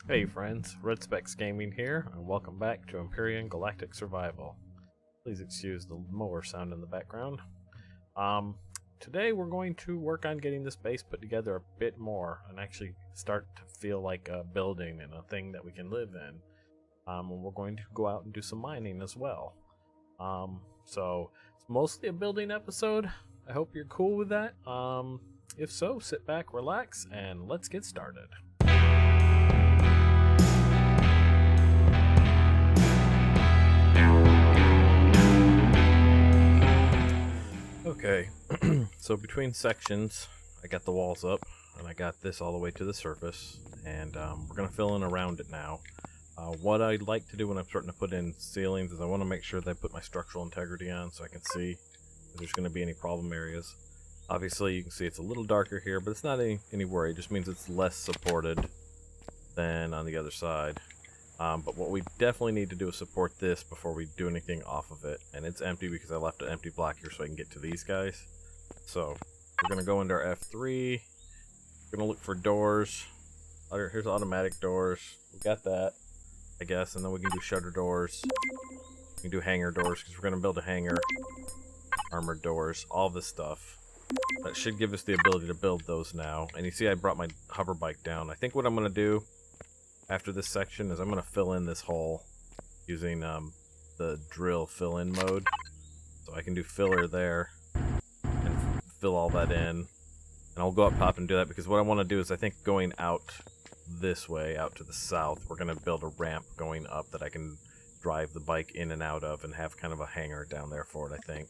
Hey friends, Red Specs Gaming here, and welcome back to Empyrion Galactic Survival. Please excuse the mower sound in the background. Today we're going to work on getting this base put together a bit more, and actually start to feel like a building and a thing that we can live in. And we're going to go out and do some mining as well. So it's mostly a building episode. I hope you're cool with that. If so, sit back, relax, and let's get started. Okay, so between sections, I got the walls up, and I got this all the way to the surface, and we're going to fill in around it now. What I'd like to do when I'm starting to put in ceilings is I want to make sure that I put my structural integrity on so I can see if there's going to be any problem areas. Obviously, you can see it's a little darker here, but it's not any worry. It just means it's less supported than on the other side. But what we definitely need to do is support this before we do anything off of it. And it's empty because I left an empty block here so I can get to these guys. So we're going to go into our F3. We're going to look for doors. Here's automatic doors. We got that, I guess. And then we can do shutter doors. We can do hangar doors because we're going to build a hangar. Armored doors. All this stuff. That should give us the ability to build those now. And you see I brought my hover bike down. I think what I'm going to do after this section is I'm going to fill in this hole using the drill fill in mode. So I can do filler there and fill all that in. And I'll go up top and do that because what I want to do is I think going out this way, out to the south, we're going to build a ramp going up that I can drive the bike in and out of and have kind of a hangar down there for it, I think.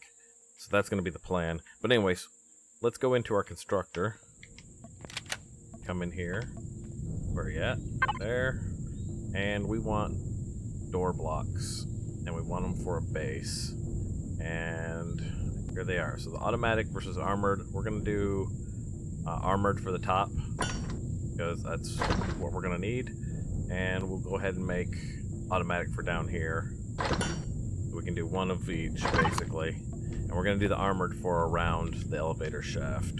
So that's going to be the plan. But anyways, let's go into our constructor. Come in here. Where are you at? There. And we want door blocks. And we want them for a base. And here they are. So the automatic versus armored. We're going to do armored for the top. Because that's what we're going to need. And we'll go ahead and make automatic for down here. So we can do one of each, basically. And we're going to do the armored for around the elevator shaft.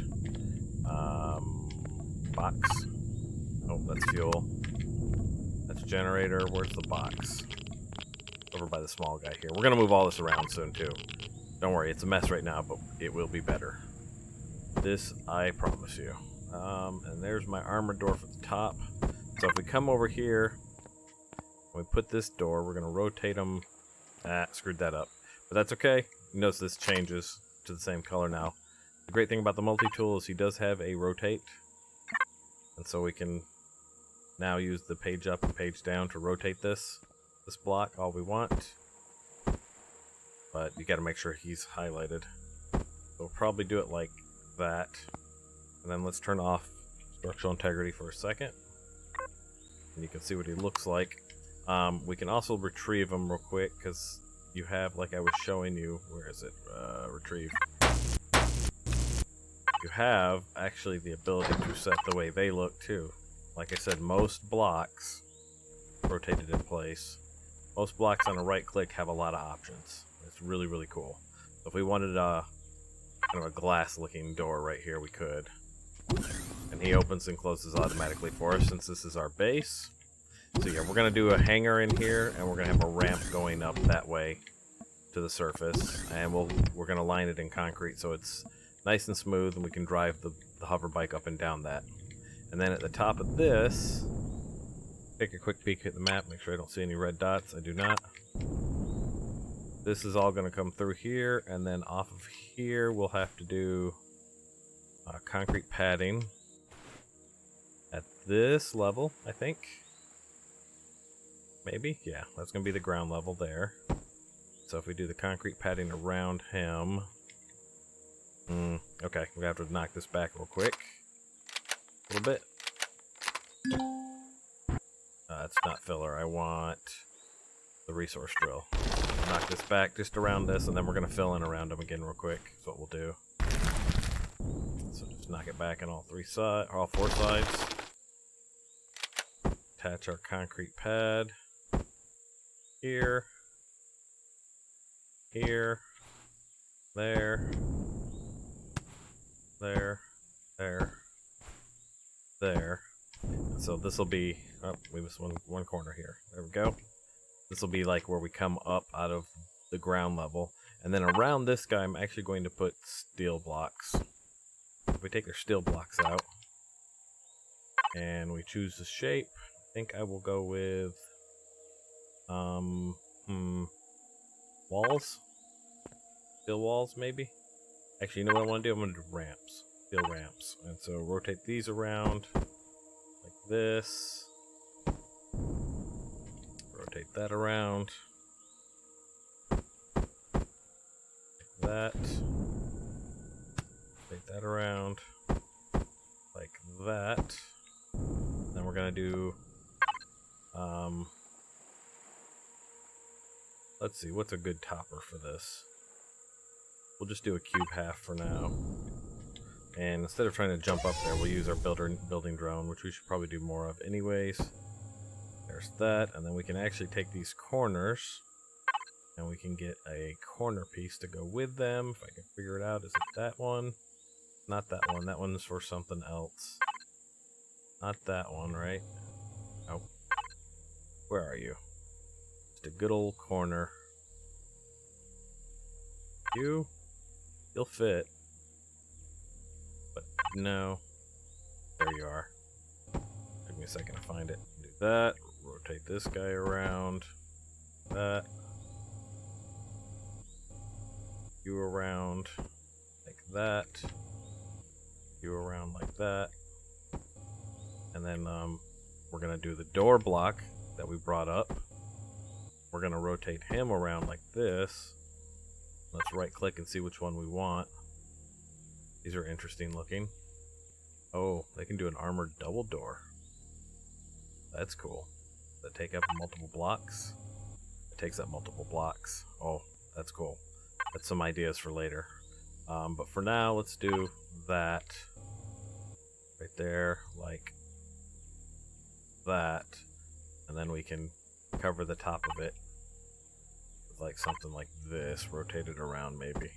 Box. Oh, that's fuel. That's generator. Where's the box? Over by the small guy here. We're going to move all this around soon, too. Don't worry, it's a mess right now, but it will be better. This, I promise you. And there's my armored door for the top. So if we come over here, we put this door, we're going to rotate them. Screwed that up. But that's okay. You notice this changes to the same color now. The great thing about the multi-tool is he does have a rotate. And so we can now use the page up and page down to rotate this block all we want. But you got to make sure he's highlighted. So we'll probably do it like that. And then let's turn off structural integrity for a second. And you can see what he looks like. We can also retrieve him real quick because you have, like I was showing you, where is it? Retrieve. You have actually the ability to set the way they look too. Like I said, most blocks rotated in place. Most blocks on a right click have a lot of options. It's really, really cool. So if we wanted a kind of a glass looking door right here, we could. And he opens and closes automatically for us since this is our base. So yeah, we're going to do a hangar in here and we're going to have a ramp going up that way to the surface. And we're going to line it in concrete so it's nice and smooth, and we can drive the hover bike up and down that. And then at the top of this, take a quick peek at the map, make sure I don't see any red dots. I do not. This is all going to come through here, and then off of here we'll have to do concrete padding at this level, I think. Maybe? Yeah, that's going to be the ground level there. So if we do the concrete padding around him... okay, we have to knock this back real quick. A little bit. That's not filler. I want the resource drill. Knock this back just around this, and then we're going to fill in around them again real quick. That's what we'll do. So just knock it back on all four sides. Attach our concrete pad. Here. Here. There. There. So this will be Oh, we missed one corner here. There we go. This will be like where we come up out of the ground level. And then around this guy, I'm actually going to put steel blocks. If we take our steel blocks out, and we choose the shape, I think I will go with, walls? Steel walls, maybe? Actually, you know what I want to do? I'm going to do ramps. Steel ramps. And so rotate these around like this. Rotate that around. Like that. Rotate that around. Like that. Then we're going to do, let's see, what's a good topper for this? We'll just do a cube half for now. And instead of trying to jump up there, we'll use our building drone, which we should probably do more of anyways. There's that, and then we can actually take these corners, and we can get a corner piece to go with them. If I can figure it out, is it that one? Not that one. That one's for something else. Not that one, right? Oh. Where are you? Just a good old corner. You'll fit. But no. There you are. Took me a second to find it. Do that. Rotate this guy around. That. You around. Like that. You around like that. And then we're going to do the door block that we brought up. We're going to rotate him around like this. Let's right click and see which one we want. These are interesting looking. Oh, they can do an armored double door. That's cool. Does that take up multiple blocks? It takes up multiple blocks. Oh, that's cool. That's some ideas for later. But for now, let's do that. Right there, like that. And then we can cover the top of it with like something like this. Rotate it around maybe.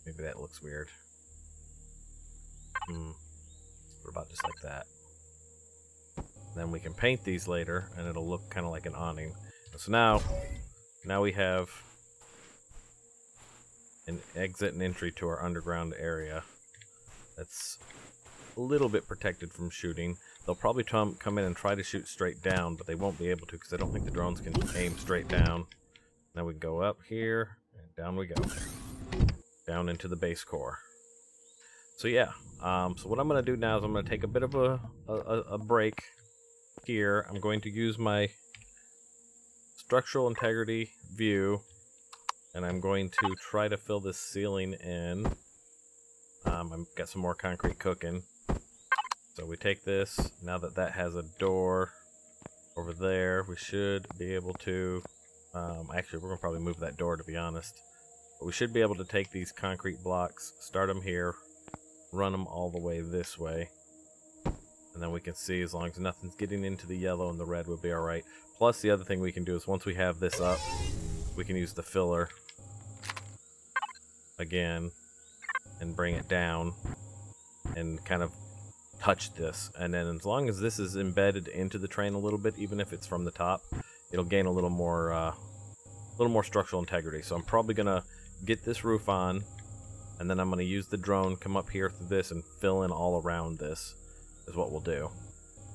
Maybe that looks weird. What about just like that? Then we can paint these later and it'll look kind of like an awning. So now we have an exit and entry to our underground area that's a little bit protected from shooting. They'll probably come in and try to shoot straight down, but they won't be able to because I don't think the drones can aim straight down. Now we can go up here and down we go. Down into the base core. So yeah, so what I'm going to do now is I'm going to take a bit of a break here. I'm going to use my structural integrity view, and I'm going to try to fill this ceiling in. I've got some more concrete cooking. So we take this, now that that has a door over there, we should be able to, actually we're going to probably move that door to be honest. But we should be able to take these concrete blocks, start them here, run them all the way this way. And then we can see as long as nothing's getting into the yellow and the red, we'll be alright. Plus the other thing we can do is once we have this up, we can use the filler again and bring it down and kind of touch this. And then as long as this is embedded into the train a little bit, even if it's from the top, it'll gain a little more structural integrity. So I'm probably gonna get this roof on, and then I'm gonna use the drone, come up here through this, and fill in all around this. Is what we'll do.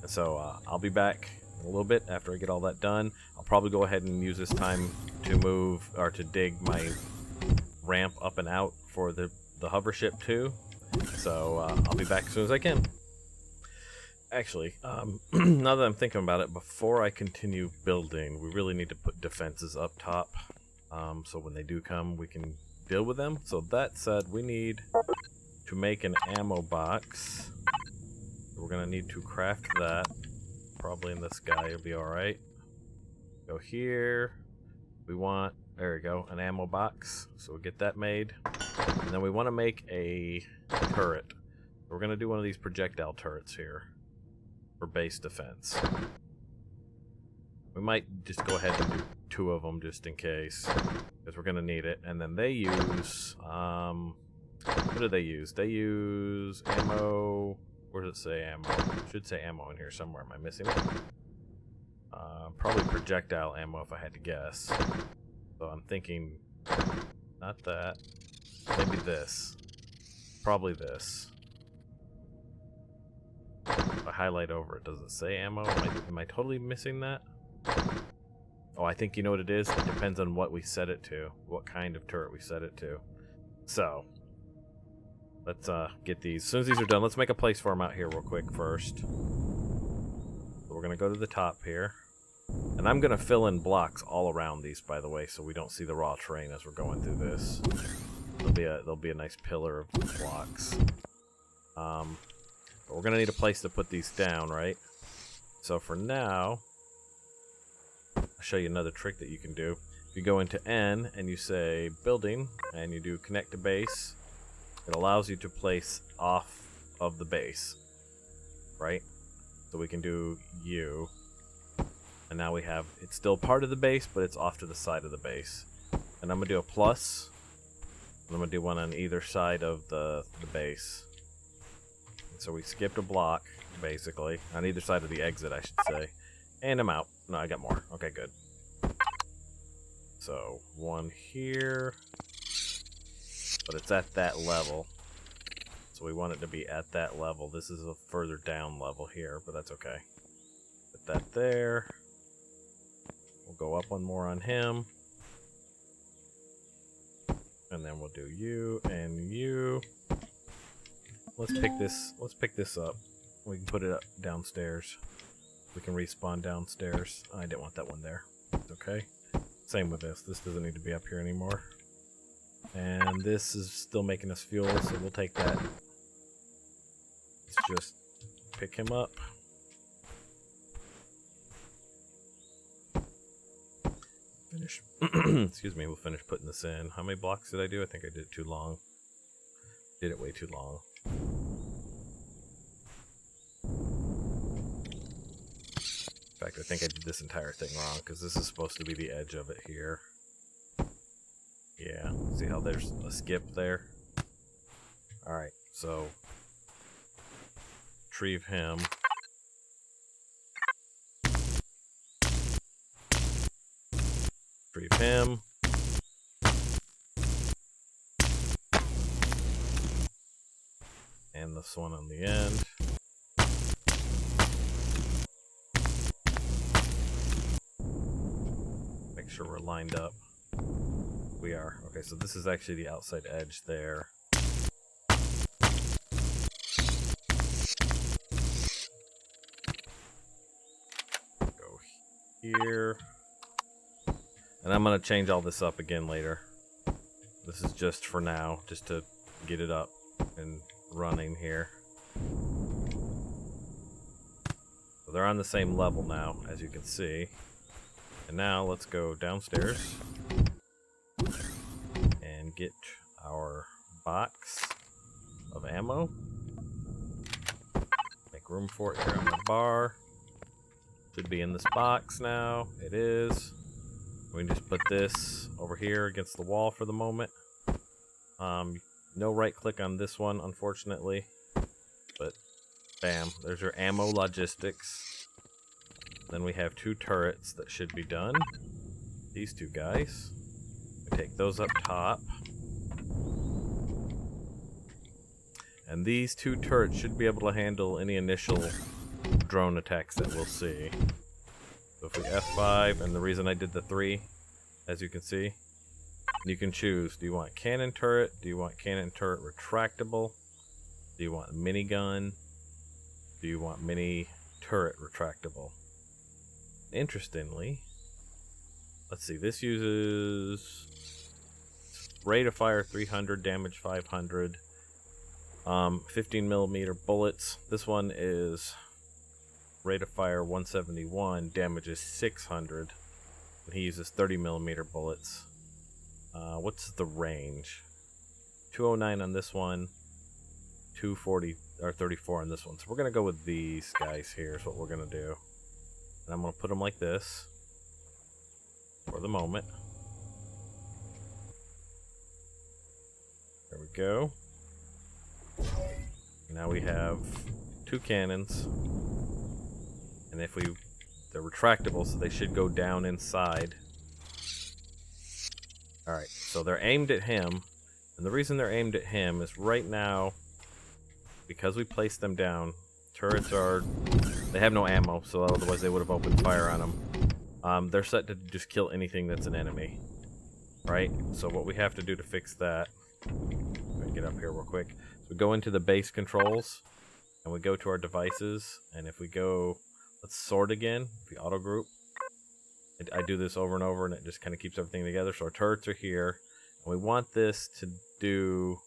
And so I'll be back in a little bit after I get all that done. I'll probably go ahead and use this time to move or to dig my ramp up and out for the hover ship too. So I'll be back as soon as I can. Actually, now that I'm thinking about it, before I continue building, we really need to put defenses up top, so when they do come, we can deal with them. So that said, we need to make an ammo box. We're going to need to craft that. Probably in this guy, it'll be alright. Go here. We want, there we go, an ammo box. So we'll get that made. And then we want to make a turret. We're going to do one of these projectile turrets here for base defense. We might just go ahead and do 2 of them just in case, because we're going to need it. And then they use, what do they use? They use ammo Where does it say ammo? It should say ammo in here somewhere. Am I missing it? Probably projectile ammo if I had to guess. So I'm thinking, not that. Maybe this. Probably this. If I highlight over it, does it say ammo? Am I totally missing that? Oh, I think you know what it is? It depends on what we set it to. What kind of turret we set it to. So, let's get these. As soon as these are done, let's make a place for them out here real quick first. So we're going to go to the top here. And I'm going to fill in blocks all around these, by the way, so we don't see the raw terrain as we're going through this. There'll be a nice pillar of blocks. But we're going to need a place to put these down, right? So for now, I'll show you another trick that you can do. If you go into N and you say building and you do connect to base, it allows you to place off of the base, right? So we can do U, and now we have, it's still part of the base, but it's off to the side of the base. And I'm going to do a plus, and I'm going to do one on either side of the base. And so we skipped a block, basically, on either side of the exit, I should say. And I'm out. No, I got more. Okay, good. So, one here, but it's at that level. So we want it to be at that level. This is a further down level here, but that's okay. Put that there. We'll go up one more on him. And then we'll do you and you. Let's pick this up. We can put it up downstairs. We can respawn downstairs. I didn't want that one there. It's okay. Same with this. This doesn't need to be up here anymore. And this is still making us fuel, so we'll take that. Let's just pick him up. Finish. Excuse me, we'll finish putting this in. How many blocks did I do? I think I did it too long. Did it way too long. In fact, I think I did this entire thing wrong, because this is supposed to be the edge of it here. Yeah, see how there's a skip there? Alright, so retrieve him. Retrieve him. And this one on the end. Make sure we're lined up. We are. Okay, so this is actually the outside edge there. Go here. And I'm going to change all this up again later. This is just for now, just to get it up and running here. So they're on the same level now, as you can see. And now let's go downstairs and get our box of ammo. Make room for it here on the bar. Should be in this box now. It is. We can just put this over here against the wall for the moment. No right click on this one, unfortunately. But bam, there's your ammo logistics. Then we have 2 turrets that should be done. These 2 guys. We take those up top. And these 2 turrets should be able to handle any initial drone attacks that we'll see. So if we F5, and the reason I did the 3, as you can see, you can choose. Do you want cannon turret? Do you want cannon turret retractable? Do you want minigun? Do you want mini turret retractable? Interestingly, let's see, this uses rate of fire 300, damage 500, 15mm bullets. This one is rate of fire 171, damage is 600, and he uses 30mm bullets. What's the range? 209 on this one, 240 or 34 on this one. So we're gonna go with these guys here. Is what we're gonna do. And I'm going to put them like this for the moment. There we go. Now we have 2 cannons. And if they're retractable, so they should go down inside. Alright, so they're aimed at him. And the reason they're aimed at him is right now, because we placed them down, turrets they have no ammo, so otherwise they would have opened fire on them. They're set to just kill anything that's an enemy. Right? So what we have to do to fix that, let me get up here real quick. So we go into the base controls, and we go to our devices, and if we go, let's sort again, the auto group. I do this over and over, and it just kind of keeps everything together. So our turrets are here, and we want this to do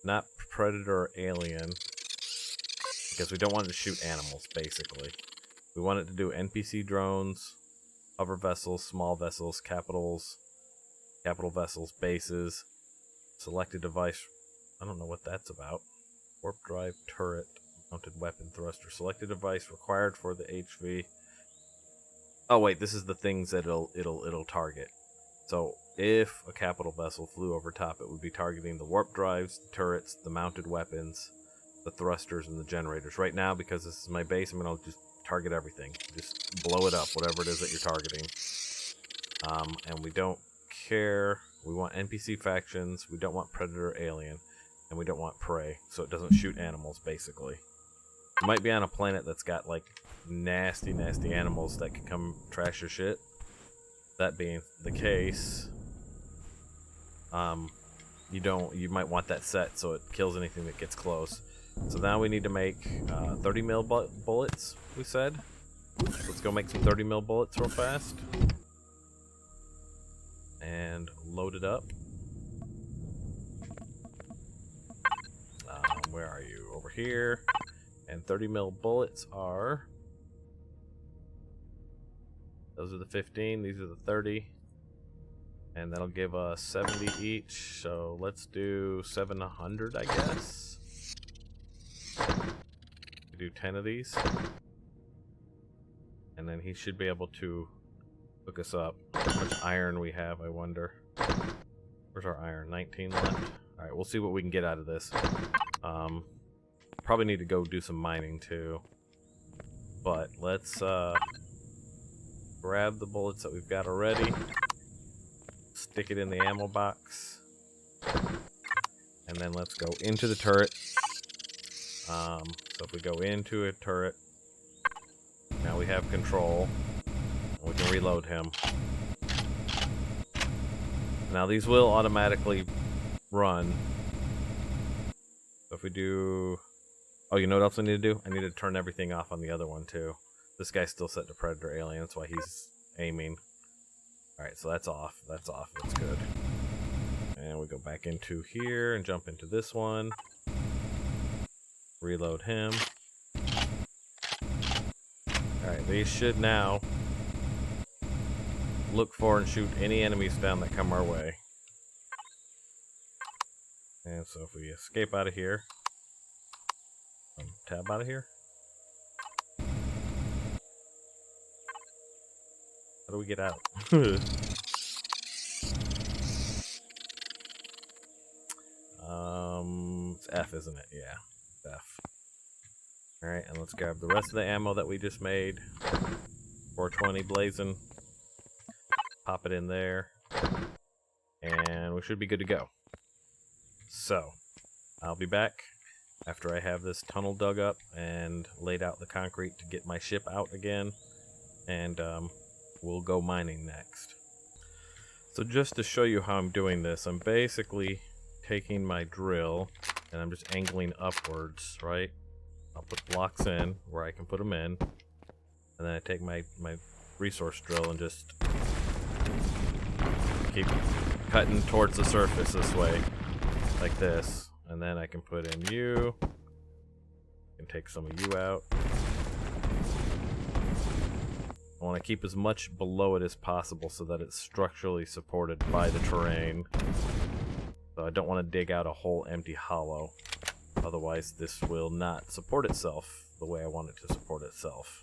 not predator or alien, because we don't want it to shoot animals, basically. We want it to do NPC drones, hover vessels, small vessels, capital vessels, bases, selected device. I don't know what that's about. Warp drive, turret, mounted weapon, thruster, selected device required for the HV. Oh wait, this is the things that it'll target. So if a capital vessel flew over top, it would be targeting the warp drives, the turrets, the mounted weapons, the thrusters, and the generators. Right now, because this is my base, I'm gonna just target everything. Just blow it up, whatever it is that you're targeting. And we don't care. We want NPC factions. We don't want predator or alien, and we don't want prey, so it doesn't shoot animals. Basically, you might be on a planet that's got like nasty animals that can come trash your shit. That being the case, you might want that set so it kills anything that gets close. So now we need to make 30 mil bullets, we said. Let's go make some 30 mil bullets real fast. And load it up. Where are you? Over here. And 30 mil bullets are... Those are the 15, these are the 30. And that'll give us 70 each, so let's do 700, I guess. Do 10 of these. And then he should be able to hook us up. How much iron we have, I wonder. Where's our iron? 19 left? Alright, we'll see what we can get out of this. Probably need to go do some mining too. But let's grab the bullets that we've got already. Stick it in the ammo box. And then let's go into the turret. So if we go into a turret, now we have control. And we can reload him. Now these will automatically run. So if we do... Oh, you know what else I need to do? I need to turn everything off on the other one too. This guy's still set to predator alien, that's why he's aiming. Alright, so that's off. That's off. That's good. And we go back into here and jump into this one. Reload him. Alright, these should now look for and shoot any enemies down that come our way. And so if we escape out of here, tab out of here. How do we get out? It's F, isn't it? Yeah, F. Alright, and let's grab the rest of the ammo that we just made. 420 blazing. Pop it in there. And we should be good to go. So, I'll be back after I have this tunnel dug up and laid out the concrete to get my ship out again. And we'll go mining next. So just to show you how I'm doing this, I'm basically taking my drill and I'm just angling upwards, right? I'll put blocks in where I can put them in. And then I take my resource drill and just keep cutting towards the surface this way, like this. And then I can put in you. I can take some of you out. I want to keep as much below it as possible so that it's structurally supported by the terrain. So I don't want to dig out a whole empty hollow. Otherwise this will not support itself the way I want it to support itself.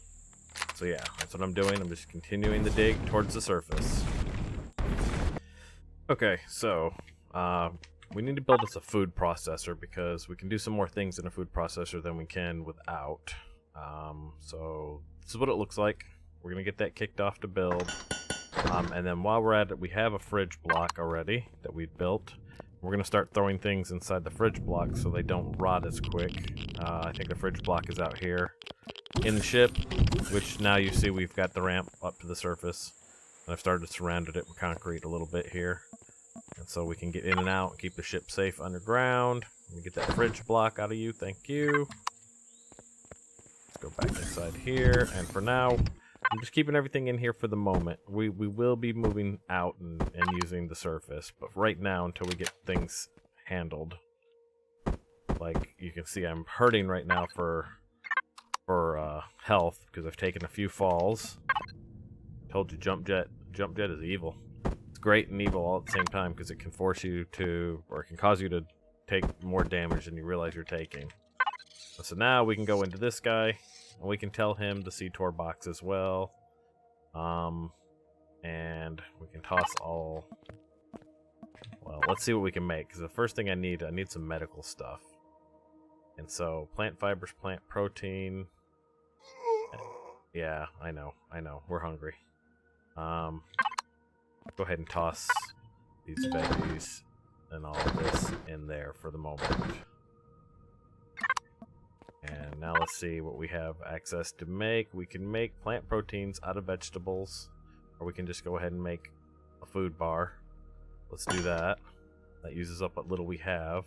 So yeah, that's what I'm doing. I'm just continuing the dig towards the surface. Okay, so we need to build us a food processor because we can do some more things in a food processor than we can without. So this is what it looks like. We're going to get that kicked off to build. And then while we're at it, we have a fridge block already that we've built. We're going to start throwing things inside the fridge block so they don't rot as quick. I think the fridge block is out here in the ship, which now you see we've got the ramp up to the surface. And I've started to surround it with concrete a little bit here. And so we can get in and out and keep the ship safe underground. Let me get that fridge block out of you, thank you. Let's go back inside here, and for now, I'm just keeping everything in here for the moment. We will be moving out and using the surface, but right now, until we get things handled. Like, you can see I'm hurting right now for health, because I've taken a few falls. Told you jump jet is evil. It's great and evil all at the same time, because it can force you to, or it can cause you to take more damage than you realize you're taking. So now we can go into this guy, and we can tell him the Seator box as well. And we can toss all... Well, let's see what we can make, because the first thing I need some medical stuff. And so, plant fibers, plant protein. Yeah, I know, we're hungry. Go ahead and toss these veggies and all of this in there for the moment. And now let's see what we have access to make. We can make plant proteins out of vegetables, or we can just go ahead and make a food bar. Let's do that. That uses up what little we have.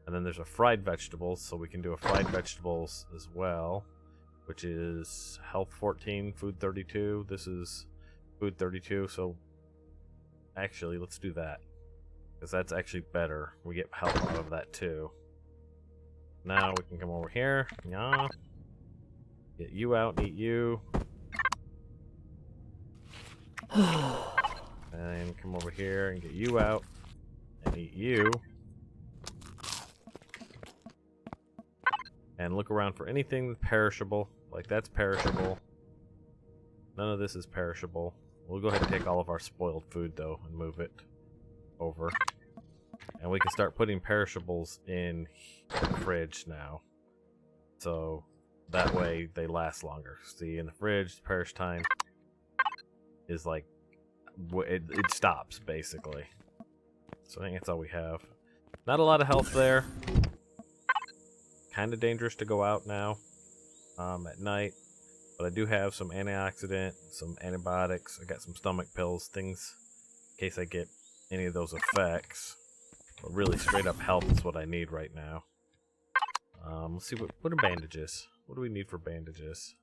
And then there's a fried vegetables, so we can do a fried vegetables as well, which is health 14, food 32. This is food 32, so actually let's do that, because that's actually better. We get health out of that too. Now we can come over here, yeah, get you out and eat you, and come over here and get you out and eat you, and look around for anything perishable. Like, that's perishable. None of this is perishable. We'll go ahead and take all of our spoiled food though and move it over. And we can start putting perishables in the fridge now. So that way they last longer. See, in the fridge, the perish time is like, it stops basically. So I think that's all we have. Not a lot of health there. Kind of dangerous to go out now at night. But I do have some antioxidant, some antibiotics. I got some stomach pills, things in case I get any of those effects. But really, straight up health is what I need right now. Let's see, what are bandages? What do we need for bandages?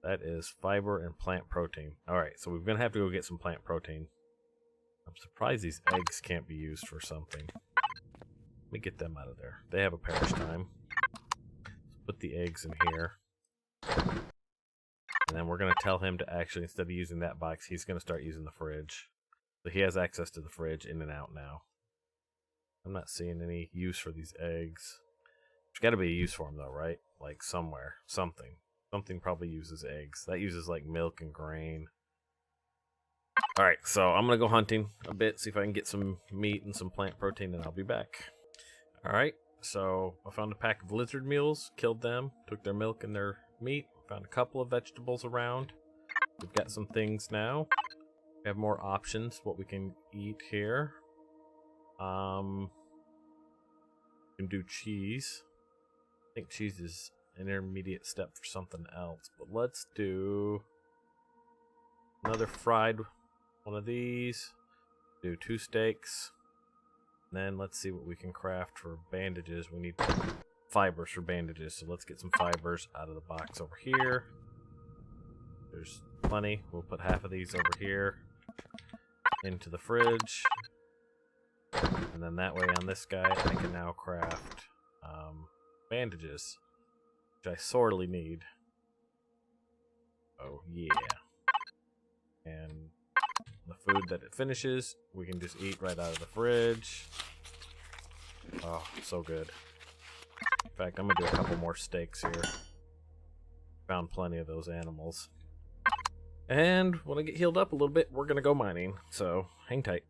That is fiber and plant protein. Alright, so we're going to have to go get some plant protein. I'm surprised these eggs can't be used for something. Let me get them out of there. They have a perish time. Let's put the eggs in here. And then we're going to tell him to actually, instead of using that box, he's going to start using the fridge. So he has access to the fridge in and out now. I'm not seeing any use for these eggs. There's got to be a use for them though, right? Like somewhere. Something. Something probably uses eggs. That uses like milk and grain. Alright, so I'm going to go hunting a bit, see if I can get some meat and some plant protein, and I'll be back. Alright, so I found a pack of lizard mules, killed them, took their milk and their meat, found a couple of vegetables around. We've got some things now. We have more options, what we can eat here. We can do cheese. I think cheese is an intermediate step for something else, but let's do another fried one of these. Do 2 steaks. And then let's see what we can craft for bandages. We need fibers for bandages, so let's get some fibers out of the box over here. There's plenty. We'll put half of these over here into the fridge. And then that way on this guy, I can now craft bandages, which I sorely need. Oh, yeah. And the food that it finishes, we can just eat right out of the fridge. Oh, so good. In fact, I'm going to do a couple more steaks here. Found plenty of those animals. And when I get healed up a little bit, we're going to go mining. So, hang tight.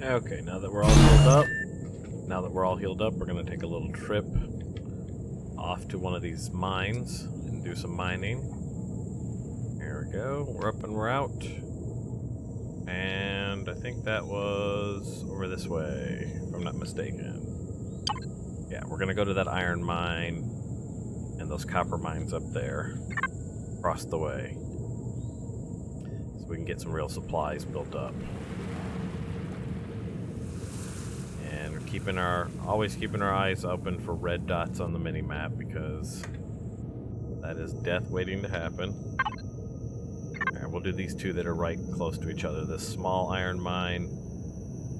Okay, now that we're all healed up, we're gonna take a little trip off to one of these mines and do some mining. Here we go. We're up and we're out. And I think that was over this way, if I'm not mistaken. Yeah, we're gonna go to that iron mine and those copper mines up there, across the way, so we can get some real supplies built up. And we're always keeping our eyes open for red dots on the mini-map, because that is death waiting to happen. Alright, we'll do these two that are right close to each other. This small iron mine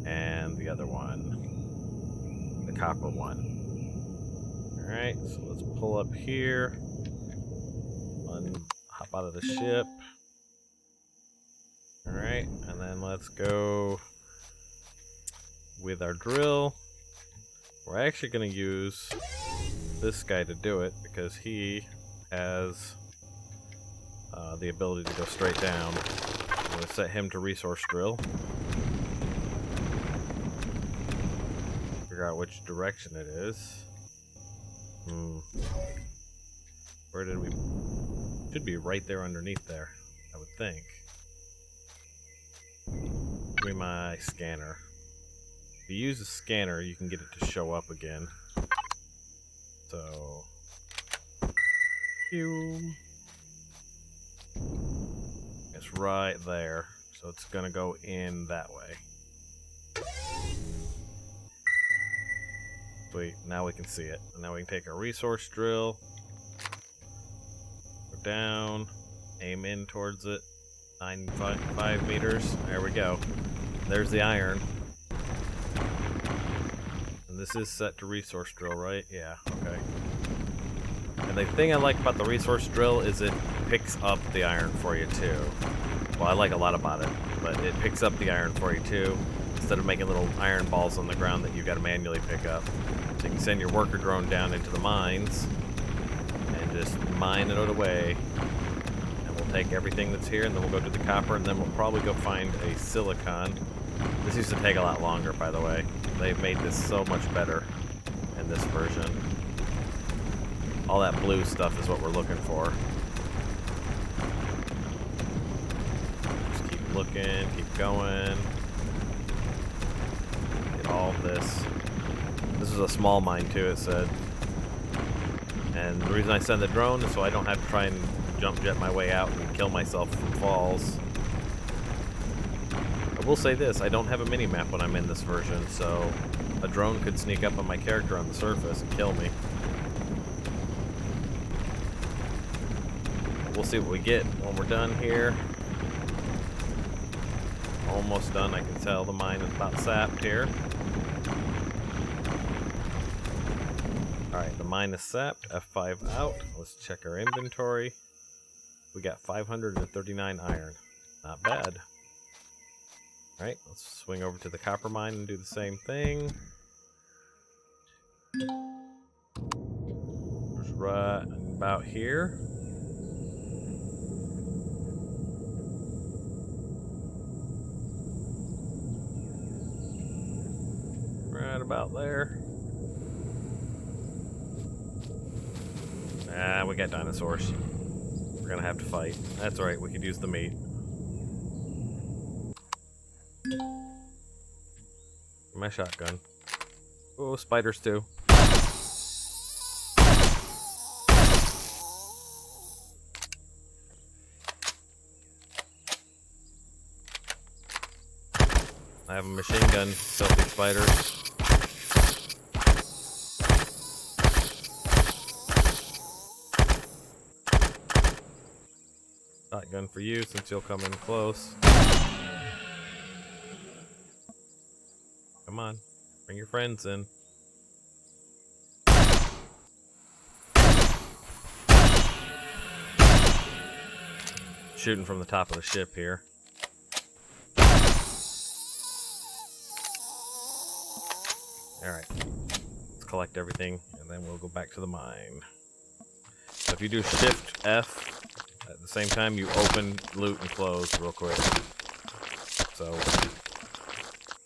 and the other one. The copper one. Alright, so let's pull up here. Hop out of the ship. Alright, and then let's go with our drill. We're actually going to use this guy to do it, because he has the ability to go straight down. I'm going to set him to resource drill. Figure out which direction it is. Where did we... Should be right there underneath there, I would think. Give me my scanner. If you use a scanner, you can get it to show up again. So... It's right there, so it's gonna go in that way. Sweet, now we can see it. And now we can take our resource drill, go down, aim in towards it, 5 meters. There we go. There's the iron. And this is set to resource drill, right? Yeah, okay. And the thing I like about the resource drill is it picks up the iron for you too. Well, I like a lot about it, but it picks up the iron for you too, instead of making little iron balls on the ground that you got to manually pick up. So you can send your worker drone down into the mines and just mine it away. And we'll take everything that's here, and then we'll go to the copper, and then we'll probably go find a silicon. This used to take a lot longer, by the way. They've made this so much better in this version. All that blue stuff is what we're looking for. Just keep looking, keep going. Get all of this. This is a small mine too, it said. And the reason I send the drone is so I don't have to try and jump jet my way out and kill myself from falls. I will say this, I don't have a mini-map when I'm in this version, so a drone could sneak up on my character on the surface and kill me. We'll see what we get when we're done here. Almost done, I can tell. The mine is about sapped here. Alright, the mine is sapped. F5 out. Let's check our inventory. We got 539 iron. Not bad. Alright, let's swing over to the copper mine and do the same thing. Just right about here. Right about there. Ah, we got dinosaurs. We're gonna have to fight. That's alright, we could use the meat. My shotgun. Oh, spiders too. I have a machine gun, stealthy spiders. Shotgun for you, since you'll come in close. Come on, bring your friends in. Shooting from the top of the ship here. Alright, let's collect everything, and then we'll go back to the mine. So if you do Shift F, at the same time you open, loot, and close real quick. So,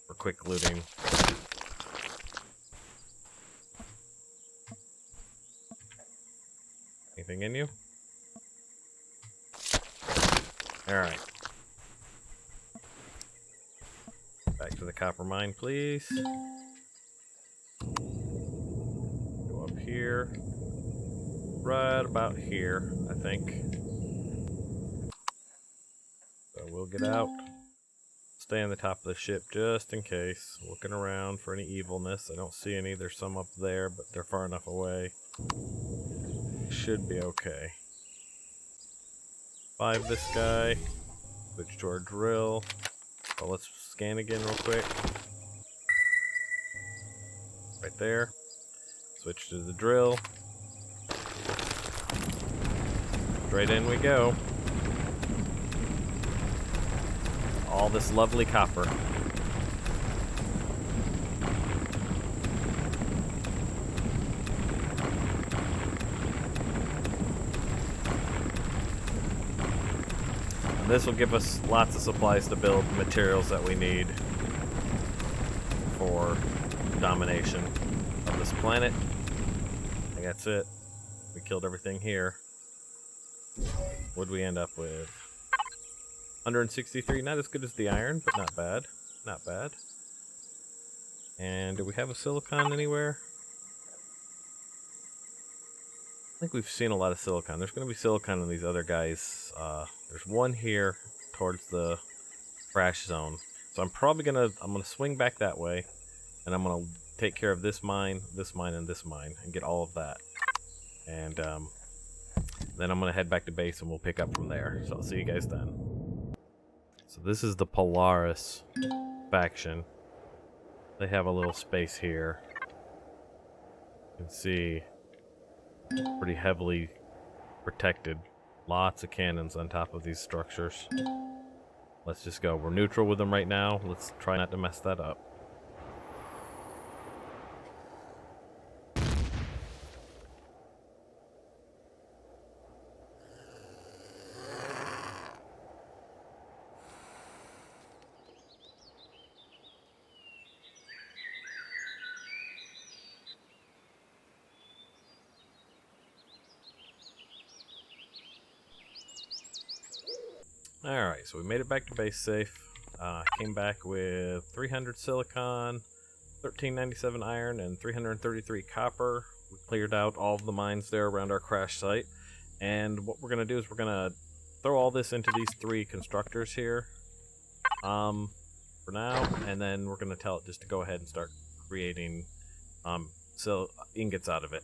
we're quick looting. Anything in you? Alright. Back to the copper mine, please. Go up here. Right about here, I think. So we'll get out. Stay on the top of the ship just in case. Looking around for any evilness. I don't see any. There's some up there, but they're far enough away. Should be okay. 5 this guy. Switch to our drill. So let's scan again real quick. Right there. Switch to the drill. Straight in we go. All this lovely copper. And this will give us lots of supplies to build materials that we need for domination of this planet. I think that's it. We killed everything here. What'd we end up with? 163, not as good as the iron, but not bad. Not bad. And do we have a silicon anywhere? I think we've seen a lot of silicon. There's going to be silicon in these other guys. There's one here towards the crash zone. So I'm probably I'm gonna swing back that way, and I'm gonna take care of this mine, and this mine, and get all of that. And then I'm gonna head back to base, and we'll pick up from there. So I'll see you guys then. So this is the Polaris faction. They have a little space here. You can see pretty heavily protected. Lots of cannons on top of these structures. Let's just go. We're neutral with them right now. Let's try not to mess that up. Alright, so we made it back to base safe. Came back with 300 silicon, 1397 iron, and 333 copper. We cleared out all of the mines there around our crash site. And what we're going to do is we're going to throw all this into these 3 constructors here for now. And then we're going to tell it just to go ahead and start creating ingots out of it.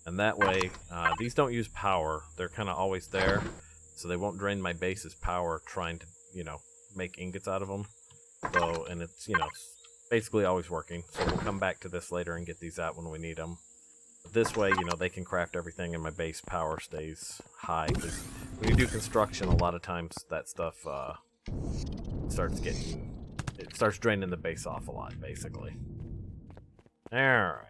And that way, these don't use power. They're kind of always there. So they won't drain my base's power trying to, make ingots out of them. So, and it's, basically always working. So we'll come back to this later and get these out when we need them. But this way, they can craft everything and my base power stays high. Because when you do construction, a lot of times that stuff starts draining the base off a lot, basically. Alright.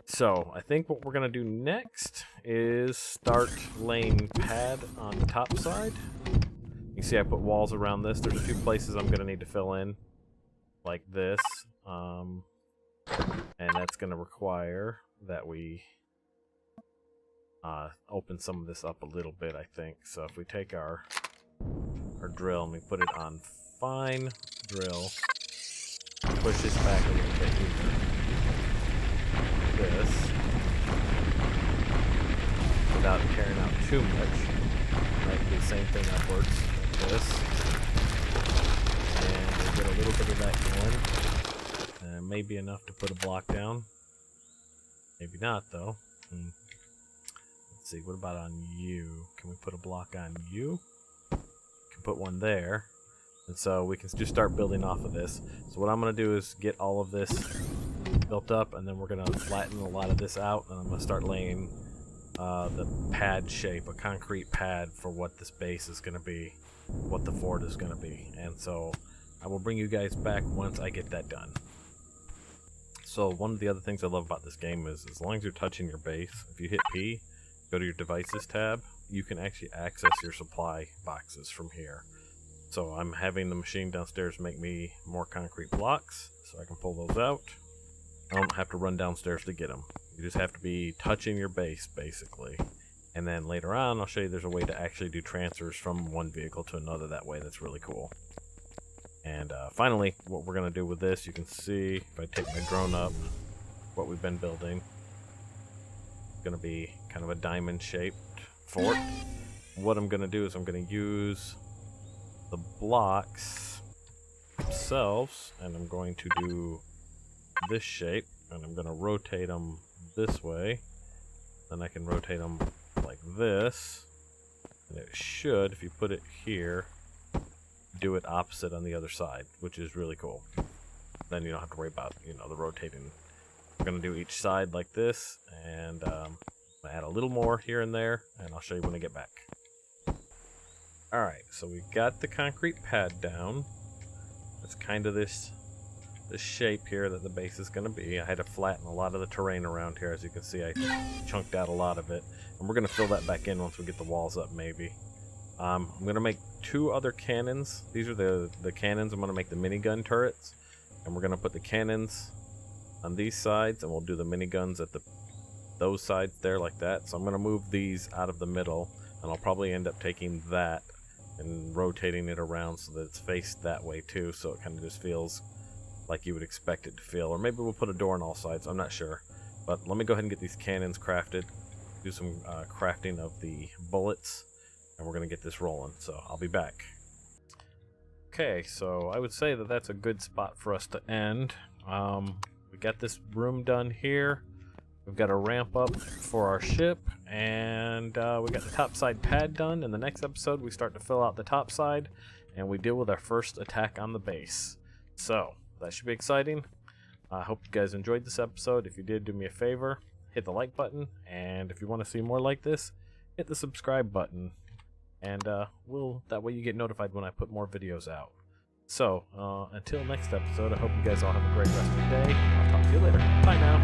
So, I think what we're going to do next is start laying pad on the top side. You see I put walls around this. There's a few places I'm going to need to fill in, like this. And that's going to require that we open some of this up a little bit, I think. So if we take our drill and we put it on fine drill, push this back a little bit here. This without tearing out too much. Might do the same thing upwards like this. And we'll get a little bit of that going. And maybe enough to put a block down. Maybe not though. Let's see, what about on you? Can we put a block on you? Can put one there. And so we can just start building off of this. So what I'm going to do is get all of this built up, and then we're going to flatten a lot of this out, and I'm going to start laying the pad shape, a concrete pad for what this base is going to be, what the fort is going to be. And so I will bring you guys back once I get that done. So one of the other things I love about this game is as long as you're touching your base, if you hit P, go to your devices tab, you can actually access your supply boxes from here. So I'm having the machine downstairs make me more concrete blocks so I can pull those out. I don't have to run downstairs to get them. You just have to be touching your base, basically. And then later on, I'll show you there's a way to actually do transfers from one vehicle to another that way. That's really cool. And finally, what we're going to do with this, you can see, if I take my drone up, what we've been building. It's going to be kind of a diamond-shaped fort. What I'm going to do is I'm going to use the blocks themselves, and I'm going to do this shape, and I'm going to rotate them this way. Then I can rotate them like this, and it should, if you put it here, do it opposite on the other side, which is really cool. Then you don't have to worry about, you know, the rotating. We're going to do each side like this, and add a little more here and there, and I'll show you when I get back. Alright, so we got the concrete pad down. It's kind of this shape here that the base is going to be. I had to flatten a lot of the terrain around here. As you can see, I chunked out a lot of it. And we're going to fill that back in once we get the walls up, maybe. I'm going to make 2 other cannons. These are the cannons. I'm going to make the minigun turrets. And we're going to put the cannons on these sides, and we'll do the miniguns at those sides there like that. So I'm going to move these out of the middle, and I'll probably end up taking that and rotating it around so that it's faced that way too, so it kind of just feels like you would expect it to feel. Or maybe we'll put a door on all sides, I'm not sure. But let me go ahead and get these cannons crafted, do some crafting of the bullets, and we're going to get this rolling, so I'll be back. Okay, so I would say that that's a good spot for us to end. We got this room done here. We've got a ramp up for our ship, and we got the top side pad done. In the next episode, we start to fill out the top side, and we deal with our first attack on the base. So, that should be exciting. I hope you guys enjoyed this episode. If you did, do me a favor, hit the like button, and if you want to see more like this, hit the subscribe button, and that way you get notified when I put more videos out. So, until next episode, I hope you guys all have a great rest of your day. I'll talk to you later. Bye now.